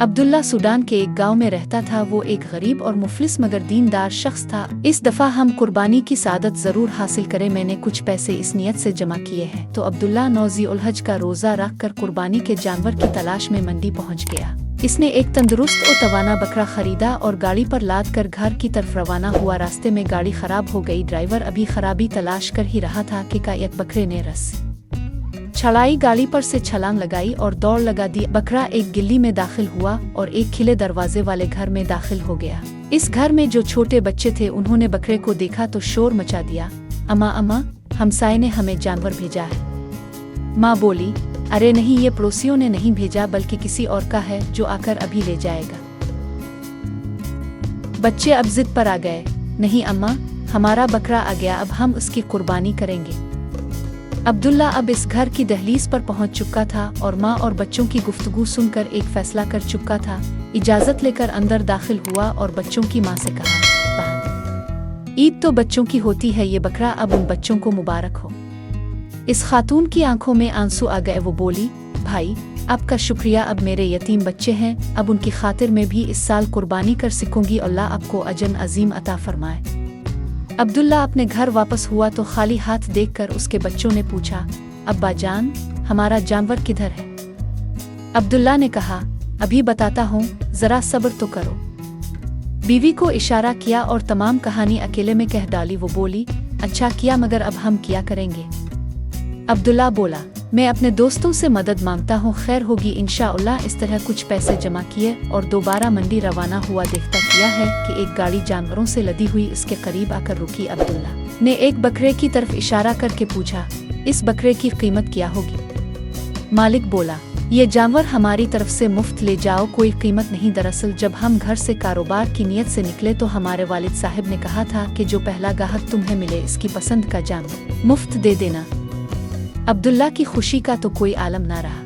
Abdullah Sudan के एक गांव में रहता था। वो एक गरीब और मुफलिस मगर दीनदार शख्स था। इस दफ़ा हम कुर्बानी की सादत ज़रूर हासिल करें, मैंने कुछ पैसे इस नियत से जमा किए हैं। तो अब्दुल्ला 9 ज़ी-उल-हज का रोज़ा रख कर कुर्बानी के जानवर की तलाश में मंडी पहुंच गया। इसने एक तंदुरुस्त और तवाना बकरा खरीदा और गाड़ी पर लाद कर घर की तरफ रवाना हुआ। रास्ते में गाड़ी खराब हो गई। ड्राइवर अभी खराबी तलाश कर ही रहा था कि एक बकरे ने रस छड़ाई, गाड़ी पर से छलांग लगाई और दौड़ लगा दी। बकरा एक गिल्ली में दाखिल हुआ और एक खिले दरवाजे वाले घर में दाखिल हो गया। इस घर में जो छोटे बच्चे थे उन्होंने बकरे को देखा तो शोर मचा दिया, अम्मा अम्मा, हमसाये ने हमें जानवर भेजा है। माँ बोली, अरे नहीं, ये पड़ोसियों ने नहीं भेजा बल्कि किसी और का है जो आकर अभी ले जाएगा। बच्चे अब जिद पर आ गए, नहीं अम्मा, हमारा बकरा आ गया, अब हम उसकी कुर्बानी करेंगे। अब्दुल्ला अब इस घर की दहलीज पर पहुंच चुका था और माँ और बच्चों की गुफ्तगू सुनकर एक फैसला कर चुका था। इजाज़त लेकर अंदर दाखिल हुआ और बच्चों की माँ से कहा, ईद तो बच्चों की होती है, ये बकरा अब उन बच्चों को मुबारक हो। इस खातून की आंखों में आंसू आ गए। वो बोली, भाई आपका शुक्रिया, अब मेरे यतीम बच्चे हैं, अब उनकी खातिर में भी इस साल कुर्बानी कर सकूंगी। अल्लाह आपको अजर अजीम अता फरमाए। अब्दुल्ला अपने घर वापस हुआ तो खाली हाथ देखकर उसके बच्चों ने पूछा, अब्बा जान, हमारा जानवर किधर है? अब्दुल्ला ने कहा, अभी बताता हूँ, जरा सब्र तो करो। बीवी को इशारा किया और तमाम कहानी अकेले में कह डाली। वो बोली, अच्छा किया, मगर अब हम क्या करेंगे? अब्दुल्ला बोला, मैं अपने दोस्तों से मदद मांगता हूँ, खैर होगी इंशाअल्लाह। इस तरह कुछ पैसे जमा किए और दोबारा मंडी रवाना हुआ। देखता किया है कि एक गाड़ी जानवरों से लदी हुई इसके करीब आकर रुकी। अब्दुल्ला ने एक बकरे की तरफ इशारा करके पूछा, इस बकरे की कीमत क्या होगी? मालिक बोला, ये जानवर हमारी तरफ से मुफ्त ले जाओ, कोई कीमत नहीं। दरअसल जब हम घर से कारोबार की नियत से निकले तो हमारे वालिद साहब ने कहा था कि जो पहला गाहक तुम्हें मिले इसकी पसंद का जानवर मुफ्त दे देना। अब्दुल्ला की खुशी का तो कोई आलम ना रहा।